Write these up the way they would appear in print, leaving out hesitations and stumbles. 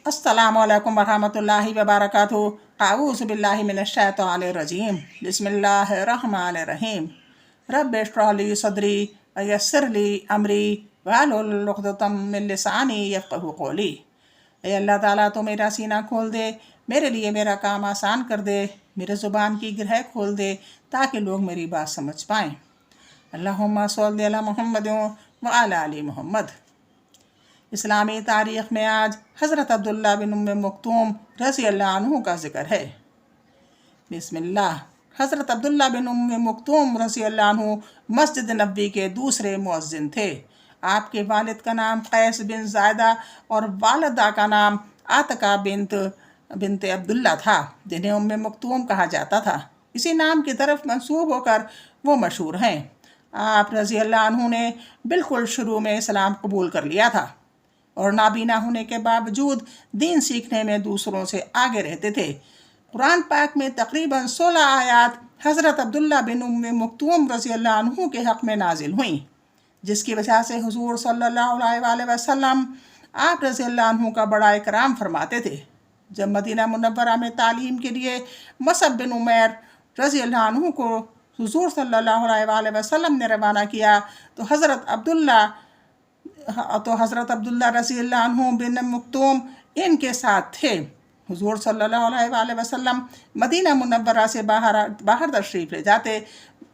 अस्सलामु अलैकुम वरहमतुल्लाहि वबरकातुहू। अऊज़ु बिल्लाहि मिनश्शैतानिर रजीम। बिस्मिल्लाहिर रहमानिर रहीम। रब्बि इश्रह ली सदरी व यस्सिर ली अमरी वहलुल उक़दतम मिन लिसानी यफ़क़हू क़ौली। ऐ अल्लाह ताला तो मेरा सीना खोल दे, मेरे लिए मेरा काम आसान कर दे, मेरे ज़ुबान की ग्रह खोल दे ताकि लोग मेरी बात समझ पाएँ। अल्लाहुम्मा सल्लि अला मुहम्मद व अला आलि मुहम्मद। इस्लामी तारीख़ में आज हज़रत अब्दुल्ला बिन उम्मे मक्तूम रज़ी अल्लाह अन्हु का ज़िक्र है। बिस्मिल्लाह। हज़रत अब्दुल्ला बिन उम्मे मक्तूम रज़ी अल्लाह अन्हु मस्जिद नबवी के दूसरे मुअज़्ज़िन थे। आपके वालिद का नाम कैस बिन ज़ायदा और वालिदा का नाम आतिका बिनते अब्दुल्ला था, जिन्हें उम्मे मक्तूम कहा जाता था। इसी नाम की तरफ मंसूब होकर वो मशहूर हैं। आप रज़ी अल्लाह अन्हु ने बिल्कुल शुरू में इस्लाम कबूल कर लिया था और नाबीना होने के बावजूद दीन सीखने में दूसरों से आगे रहते थे। कुरान पाक में तकरीबन 16 आयात हज़रत अब्दुल्ला बिन उम्मे मक्तूम रज़ी अल्लाह अन्हु के हक़ में नाजिल हुई, जिसकी वजह से हुज़ूर सल्लल्लाहु अलैहि वसल्लम आप रज़ी अल्लाह अन्हु का बड़ा इकराम फरमाते थे। जब मदीना मुनव्वरा में तालीम के लिए मुसअब बिन उमैर रज़ी अल्लाह अन्हु को हुज़ूर सल्लल्लाहु अलैहि वसल्लम ने रवाना किया तो हज़रत अब्दुल्ला रज़ी अल्लाह अन्हु बिन मक्तूम इनके साथ थे। हुज़ूर सल्लल्लाहु अलैहि वसल्लम मदीना मुनव्वरा से बाहर तशरीफ़ ले जाते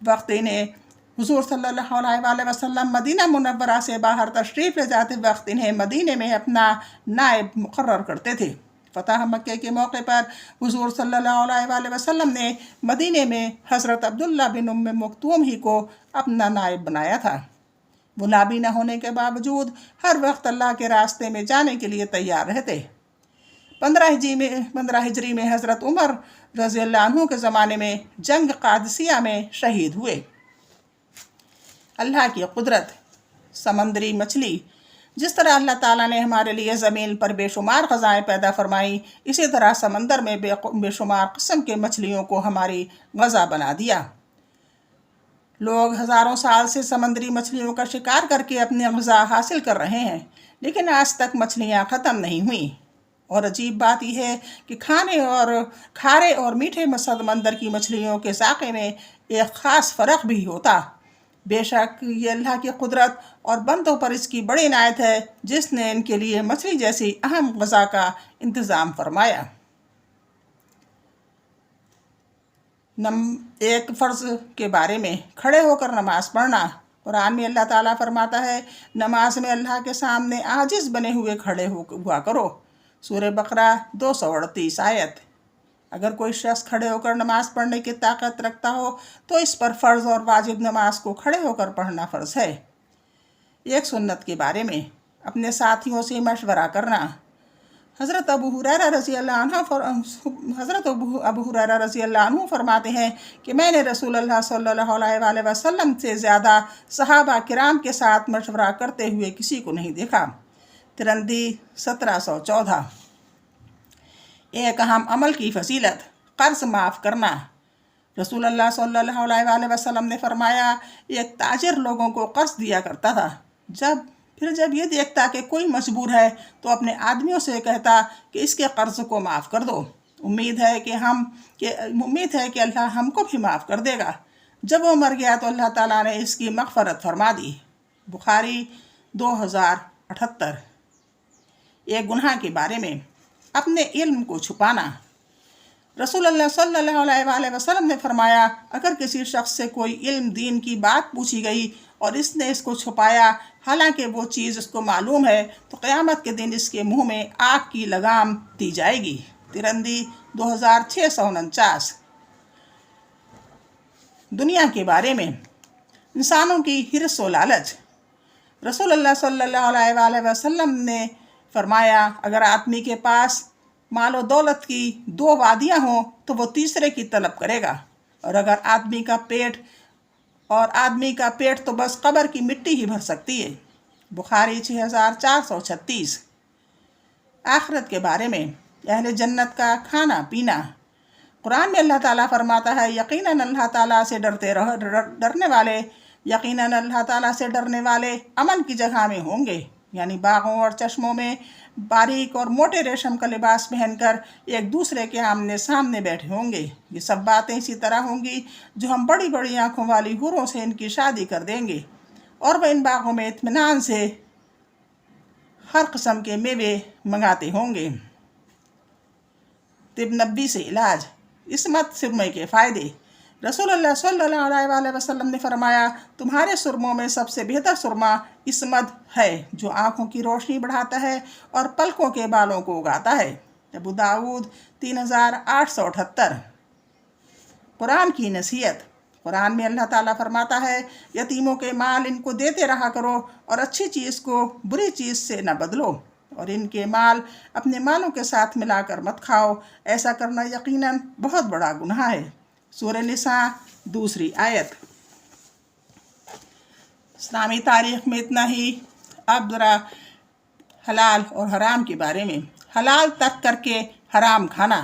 वक्त इन्हें हुज़ूर सल्लल्लाहु अलैहि वसल्लम मदीना मुनव्वरा से बाहर तशरीफ़ ले जाते वक्त इन्हें मदीने में अपना नायब मुक़र्रर करते थे। फ़तह मक्के के मौके पर हुज़ूर सल्लल्लाहु अलैहि वसल्लम ने मदीने में हज़रत अब्दुल्ला बिन उम्मे मक्तूम ही को अपना नायब बनाया था। वो नाबीना होने के बावजूद हर वक्त अल्लाह के रास्ते में जाने के लिए तैयार रहते। 15 हिजरी में हज़रत उमर रज़ी अल्लाह अन्हु के ज़माने में जंग क़ादिसिया में शहीद हुए। अल्लाह की कुदरत। समंदरी मछली। जिस तरह अल्लाह ताला ने हमारे लिए ज़मीन पर बेशुमार ग़ज़ाएँ पैदा फरमाई, इसी तरह समंदर में बेशुमार किस्म के मछलियों को हमारी ग़ज़ा बना दिया। लोग हज़ारों साल से समंदरी मछलियों का शिकार करके अपनी ग़ज़ा हासिल कर रहे हैं, लेकिन आज तक मछलियाँ ख़त्म नहीं हुई। और अजीब बात यह है कि खारे और मीठे समंदर की मछलियों के ज़ाक़े में एक ख़ास फ़र्क भी होता। बेशक ये अल्लाह की कुदरत और बंदों पर इसकी बड़ी इनायत है, जिसने इनके लिए मछली जैसी अहम ग़ज़ा का इंतज़ाम फरमाया। एक फ़र्ज़ के बारे में खड़े होकर नमाज़ पढ़ना। कुरान में अल्लाह ताला फरमाता है, नमाज में अल्लाह के सामने आजिज़ बने हुए खड़े हुआ करो। सूरह बकरा 238 आयत। अगर कोई शख्स खड़े होकर नमाज़ पढ़ने की ताकत रखता हो तो इस पर फ़र्ज़ और वाजिब नमाज को खड़े होकर पढ़ना फ़र्ज़ है। एक सुन्नत के बारे में अपने साथियों से मशवरा करना। हज़रत अबू हुरैरा रज़ी अल्लाह अन्हु फरमाते हैं कि मैंने रसूलुल्लाह सल्लल्लाहु अलैहि वसल्लम से ज़्यादा सहाबा किराम के साथ मशवरा करते हुए किसी को नहीं देखा। तिरंदी 1714। एक अहम अमल की फजीलत। कर्ज़ माफ़ करना। रसूलुल्लाह सल्लल्लाहु अलैहि वसल्लम ने फरमाया, एक ताजिर लोगों को कर्ज़ दिया करता था। जब ये देखता कि कोई मजबूर है तो अपने आदमियों से कहता कि इसके कर्ज़ को माफ़ कर दो, उम्मीद है कि अल्लाह हमको भी माफ़ कर देगा। जब वो मर गया तो अल्लाह ताला ने इसकी मग़फ़रत फरमा दी। बुखारी 2078। एक गुनाह के बारे में अपने इल्म को छुपाना। रसूलुल्लाह सल्लल्लाहु अलैहि वसल्लम ने फरमाया, अगर किसी शख्स से कोई इल्म दीन की बात पूछी गई और इसने इसको छुपाया, हालांकि वो चीज़ उसको मालूम है, तो क़यामत के दिन इसके मुंह में आग की लगाम दी जाएगी। तिरंदी 2649। दुनिया के बारे में इंसानों की हिर्स व लालच। रसूलुल्लाह सल्लल्लाहु अलैहि वसल्लम ने फरमाया, अगर आदमी के पास मालो दौलत की 2 वादियाँ हों तो वो तीसरे की तलब करेगा, और अगर आदमी का पेट तो बस कब्र की मिट्टी ही भर सकती है। बुखारी 6436। आखिरत के बारे में अहले जन्नत का खाना पीना। कुरान में अल्लाह ताला फरमाता है, यकीनन अल्लाह ताला से डरने वाले अमन की जगह में होंगे। यानी बागों और चश्मों में बारीक और मोटे रेशम का लिबास पहनकर एक दूसरे के आमने सामने बैठे होंगे। ये सब बातें इसी तरह होंगी जो हम बड़ी बड़ी आंखों वाली हुरों से इनकी शादी कर देंगे, और वह इन बागों में इत्मीनान से हर किस्म के मेवे मंगाते होंगे। तिब नबी से इलाज, इसमत सुरमे के फ़ायदे। रसूलुल्लाह सल्लल्लाहु अलैहि वसल्लम ने फरमाया, तुम्हारे सुरमों में सबसे बेहतर सुरमा इसमत है, जो आँखों की रोशनी बढ़ाता है और पलकों के बालों को उगाता है। अबू दाऊद 3878। कुरान की नसीहत। कुरान में अल्लाह ताला फरमाता है, यतीमों के माल इनको देते रहा करो और अच्छी चीज़ को बुरी चीज़ से न बदलो, और इनके माल अपने मालों के साथ मिलाकर मत खाओ, ऐसा करना यकीनन बहुत बड़ा गुनाह है। सूरह निसा 2 आयत। इस्लामी तारीख़ में इतना ही। अब ज़रा हलाल और हराम के बारे में। हलाल तर्क करके हराम खाना।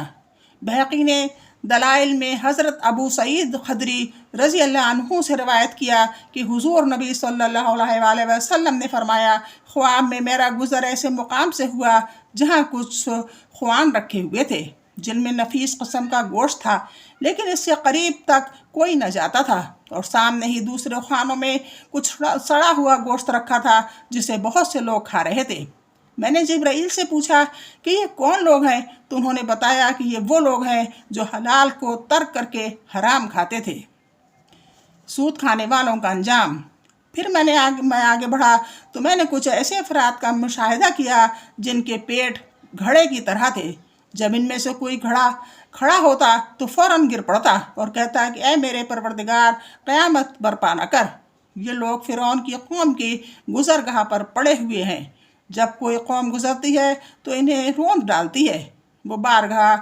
बहक़ी ने दलाइल में हज़रत अबू सईद खदरी रज़ी अल्लाह अन्हु से रवायत किया कि हुज़ूर नबी सल्लल्लाहु अलैहि वसल्लम ने फरमाया, ख्वाब में मेरा गुज़र ऐसे मुकाम से हुआ जहाँ कुछ ख्वान रखे हुए थे जिनमें नफीस किस्म का गोश्त था, लेकिन इससे करीब तक कोई न जाता था, और सामने ही दूसरे खानों में कुछ सड़ा हुआ गोश्त रखा था जिसे बहुत से लोग खा रहे थे। मैंने जिब्राइल से पूछा कि ये कौन लोग हैं, तो उन्होंने बताया कि ये वो लोग हैं जो हलाल को तर्क करके हराम खाते थे। सूद खाने वालों का अंजाम। फिर मैं आगे बढ़ा तो मैंने कुछ ऐसे अफराद का मुशाहिदा किया जिनके पेट घड़े की तरह थे। जब इनमें से कोई घड़ा खड़ा होता तो फौरन गिर पड़ता और कहता कि ऐ मेरे परवरदिगार, क़यामत बर्पा न कर। ये लोग फ़िरौन की कौम की गुज़रगाह पर पड़े हुए हैं। जब कोई कौम गुज़रती है तो इन्हें रोंद डालती है। वो बारगाह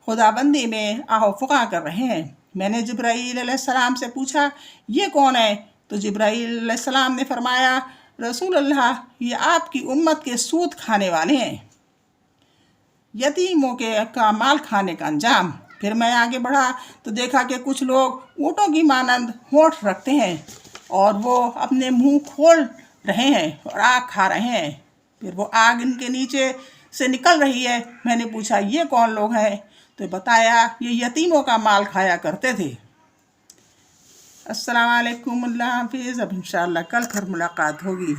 खुदाबंदी में आहो फुका कर रहे हैं। मैंने जिब्राईल अलैहिस्सलाम से पूछा, ये कौन है? तो जिब्राईल अलैहिस्सलाम ने फरमाया, रसूलल्लाह, ये आपकी उम्मत के सूद खाने वाले हैं। यतीमों के का माल खाने का अंजाम। फिर मैं आगे बढ़ा तो देखा कि कुछ लोग ऊँटों की मानंद होंठ रखते हैं और वो अपने मुंह खोल रहे हैं और आग खा रहे हैं। फिर वो आग इनके नीचे से निकल रही है। मैंने पूछा, ये कौन लोग हैं? तो बताया, ये यतीमों का माल खाया करते थे। अस्सलाम वालेकुम, अल्लाह हाफिज़। अब इंशाअल्लाह कल फिर मुलाकात होगी।